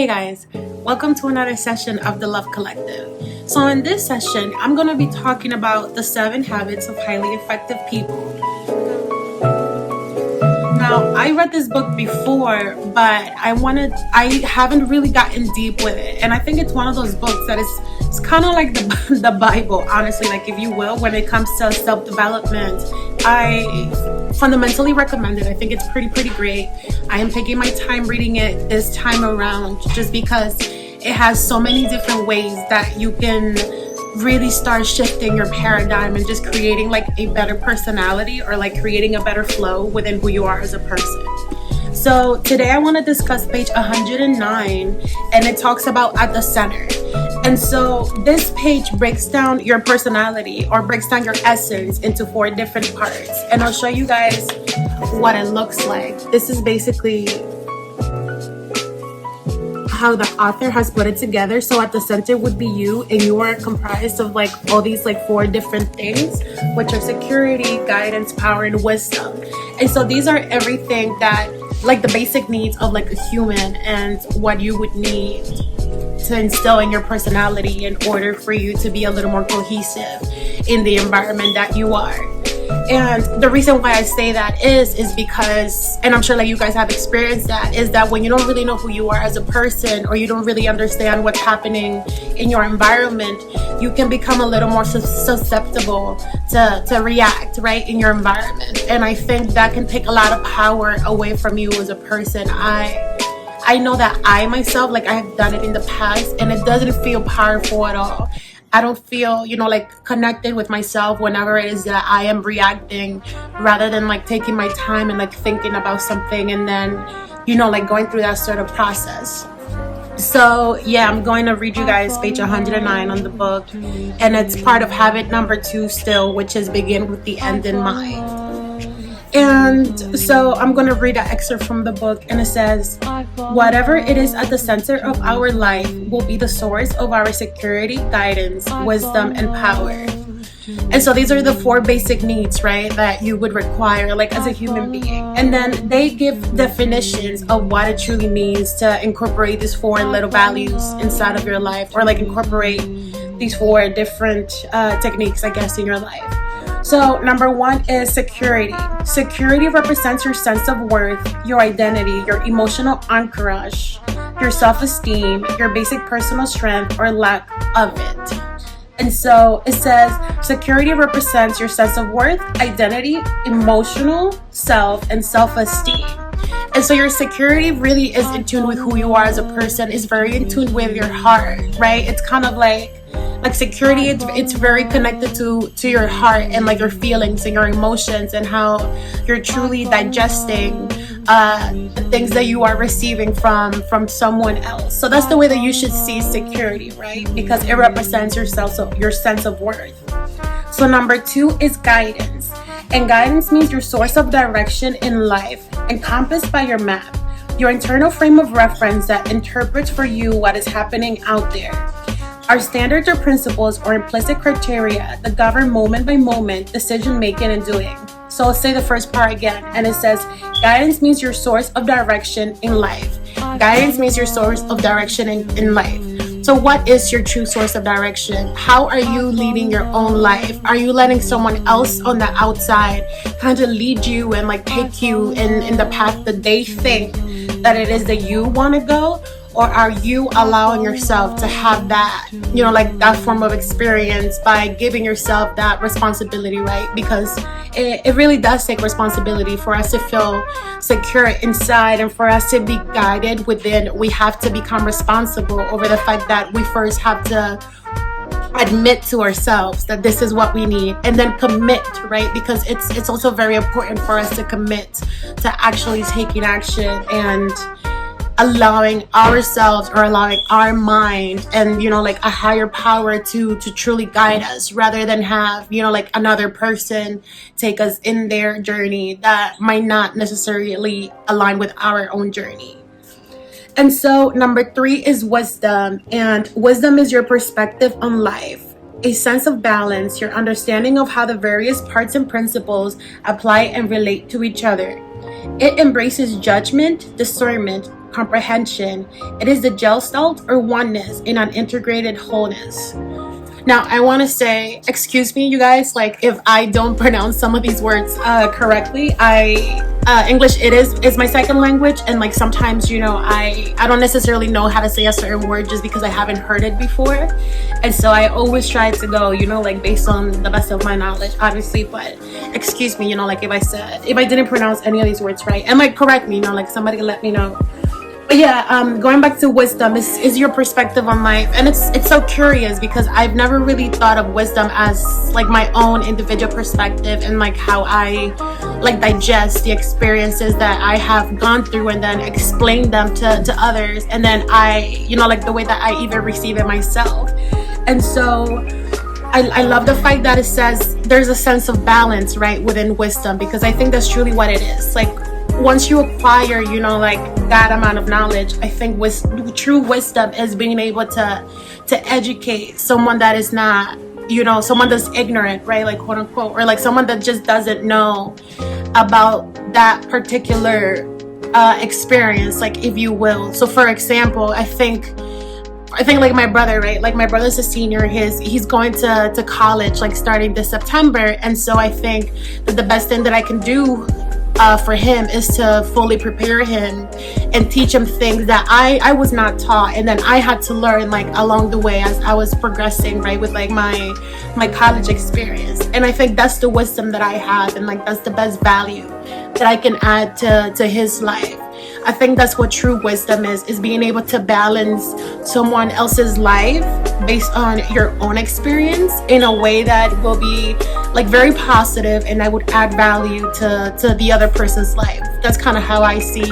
Hey guys, welcome to another session of the Love Collective. So in this session, I'm going to be talking about the 7 habits of highly effective people. Now, I read this book before, but I haven't really gotten deep with it. And I think it's one of those books that it's kind of like the Bible, honestly, like if you will, when it comes to self-development. I fundamentally recommend it. I think it's pretty great. I am taking my time reading it this time around just because it has so many different ways that you can really start shifting your paradigm and just creating like a better personality or like creating a better flow within who you are as a person. So today I want to discuss page 109, and it talks about at the center. And so this page breaks down your personality or breaks down your essence into 4 different parts. And I'll show you guys what it looks like. This is basically how the author has put it together. So at the center would be you, and you are comprised of like all these like 4 different things, which are security, guidance, power, and wisdom. And so these are everything that like the basic needs of like a human and what you would need to instill in your personality in order for you to be a little more cohesive in the environment that you are. And the reason why I say that is because, and I'm sure like you guys have experienced that, is that when you don't really know who you are as a person, or you don't really understand what's happening in your environment, you can become a little more susceptible to react, right, in your environment. And I think that can take a lot of power away from you as a person. I know that I myself, like I have done it in the past, and it doesn't feel powerful at all. I don't feel, like connected with myself whenever it is that I am reacting, rather than like taking my time and like thinking about something and then, like going through that sort of process. So yeah, I'm going to read you guys page 109 on the book, and it's part of habit number 2 still, which is begin with the end in mind. And so I'm going to read an excerpt from the book, and it says, whatever it is at the center of our life will be the source of our security, guidance, wisdom, and power. And so these are the 4 basic needs, right, that you would require like as a human being. And then they give definitions of what it truly means to incorporate these 4 little values inside of your life, or like incorporate these 4 different techniques, I guess, in your life. So number 1 is security. Security represents your sense of worth, your identity, your emotional anchorage, your self-esteem, your basic personal strength or lack of it. And so it says security represents your sense of worth, identity, emotional self, and self-esteem. And so your security really is in tune with who you are as a person, is very in tune with your heart, right? It's kind of like security, it's very connected to your heart and like your feelings and your emotions, and how you're truly digesting the things that you are receiving from someone else. So that's the way that you should see security, right? Because it represents your sense of worth. So number 2 is guidance. And guidance means your source of direction in life, encompassed by your map, your internal frame of reference that interprets for you what is happening out there. Our standards or principles or implicit criteria that govern moment by moment decision making and doing. So I'll say the first part again, and it says guidance means your source of direction in life. Guidance means your source of direction in life. So what is your true source of direction? How are you leading your own life? Are you letting someone else on the outside kind of lead you and like take you in the path that they think that it is that you want to go? Or are you allowing yourself to have that, like that form of experience by giving yourself that responsibility, right? Because it really does take responsibility for us to feel secure inside, and for us to be guided within. We have to become responsible over the fact that we first have to admit to ourselves that this is what we need, and then commit, right? Because it's also very important for us to commit to actually taking action and allowing ourselves, or allowing our mind and like a higher power to truly guide us, rather than have like another person take us in their journey that might not necessarily align with our own journey. And so number 3 is wisdom. And wisdom is your perspective on life, a sense of balance, your understanding of how the various parts and principles apply and relate to each other. It embraces judgment, discernment, comprehension. It is the gestalt or oneness in an integrated wholeness. Now, I want to say, excuse me, you guys, like if I don't pronounce some of these words correctly. English is my second language, and like sometimes, I don't necessarily know how to say a certain word just because I haven't heard it before, and so I always try to go, like based on the best of my knowledge, obviously. But excuse me, like if I didn't pronounce any of these words right, and like correct me, like somebody let me know. But yeah, going back to wisdom is your perspective on life, and it's so curious because I've never really thought of wisdom as like my own individual perspective and like how I like digest the experiences that I have gone through and then explain them to others, and then I like the way that I even receive it myself. And so I love the fact that it says there's a sense of balance right within wisdom, because I think that's truly what it is. Like once you acquire, like that amount of knowledge, I think true wisdom is being able to educate someone that is not, someone that's ignorant, right? Like quote unquote, or like someone that just doesn't know about that particular experience, like if you will. So for example, I think like my brother, right? Like my brother's a senior. He's going to college like starting this September, and so I think that the best thing that I can do for him is to fully prepare him and teach him things that I was not taught, and then I had to learn like along the way as I was progressing, right, with like my college experience. And I think that's the wisdom that I have, and like that's the best value that I can add to his life. I think that's what true wisdom is being able to balance someone else's life based on your own experience in a way that will be like very positive and that would add value to the other person's life. That's kind of how I see,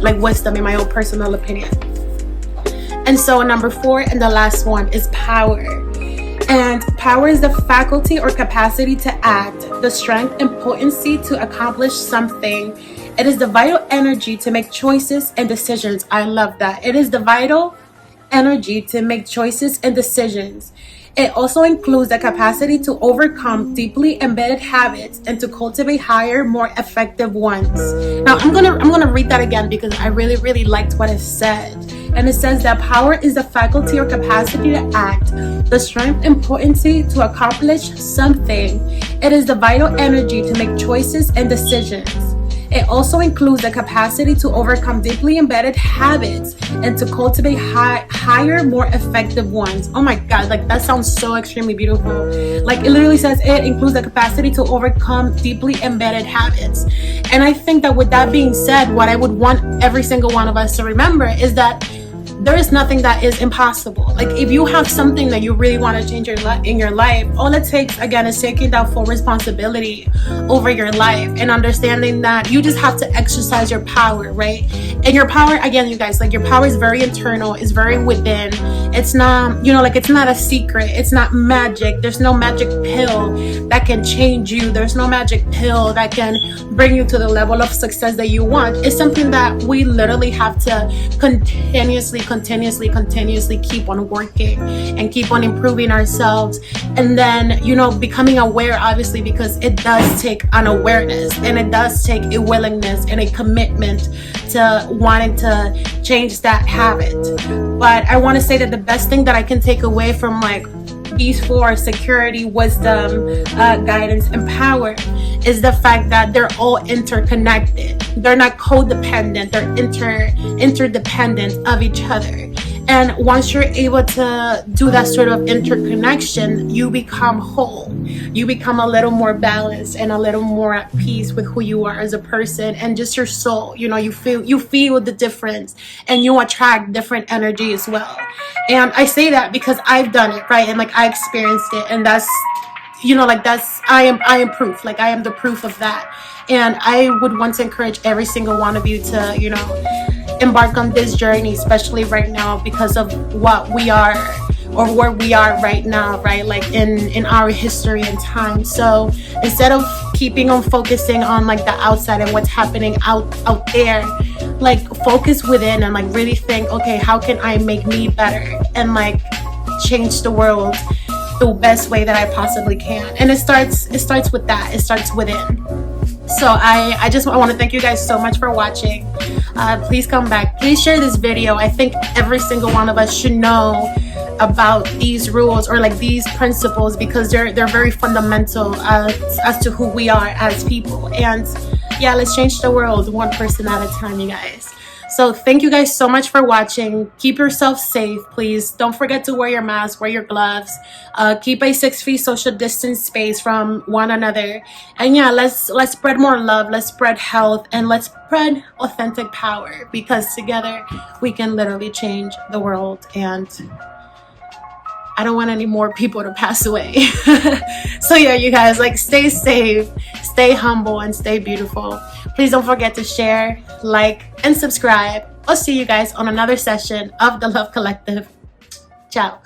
like wisdom in my own personal opinion. And so number 4 and the last one is power. And power is the faculty or capacity to act, the strength and potency to accomplish something. It is the vital energy to make choices and decisions. I love that. It is the vital energy to make choices and decisions. It also includes the capacity to overcome deeply embedded habits and to cultivate higher, more effective ones. Now, I'm gonna read that again because I really, really liked what it said. And it says that power is the faculty or capacity to act, the strength and potency to accomplish something. It is the vital energy to make choices and decisions. It also includes the capacity to overcome deeply embedded habits and to cultivate higher, more effective ones. Oh my God, like that sounds so extremely beautiful. Like it literally says it includes the capacity to overcome deeply embedded habits. And I think that with that being said, what I would want every single one of us to remember is that there is nothing that is impossible. Like if you have something that you really want to change in your life, all it takes again is taking that full responsibility over your life and understanding that you just have to exercise your power, right? And your power, again, you guys, like your power is very internal, it's very within. It's not, like it's not a secret, it's not magic. There's no magic pill that can change you. There's no magic pill that can bring you to the level of success that you want. It's something that we literally have to continuously keep on working and keep on improving ourselves, and then becoming aware, obviously, because it does take an awareness and it does take a willingness and a commitment to wanting to change that habit. But I want to say that the best thing that I can take away from like these 4, security, wisdom, guidance, and power, is the fact that they're all interconnected. They're not codependent, they're interdependent of each other. And once you're able to do that sort of interconnection, you become whole. You become a little more balanced and a little more at peace with who you are as a person and just your soul. You feel the difference, and you attract different energy as well. And I say that because I've done it, right? And like I experienced it, and that's I am proof. Like I am the proof of that. And I would want to encourage every single one of you to embark on this journey, especially right now, because of what we are or where we are right now, right? Like in our history and time. So instead of keeping on focusing on like the outside and what's happening out there, like focus within and like really think, okay, how can I make me better and like change the world the best way that I possibly can. And it starts with that. It starts within. So I want to thank you guys so much for watching. Please come back. Please share this video. I think every single one of us should know about these rules or like these principles, because they're very fundamental as to who we are as people. And yeah, let's change the world one person at a time, you guys. So thank you guys so much for watching. Keep yourself safe, please. Don't forget to wear your mask, wear your gloves. Keep a 6 feet social distance space from one another. And yeah, let's spread more love, let's spread health, and let's spread authentic power, because together we can literally change the world. And I don't want any more people to pass away. So yeah, you guys, like, stay safe, stay humble, and stay beautiful. Please don't forget to share, like, and subscribe. I'll see you guys on another session of the Love Collective. Ciao.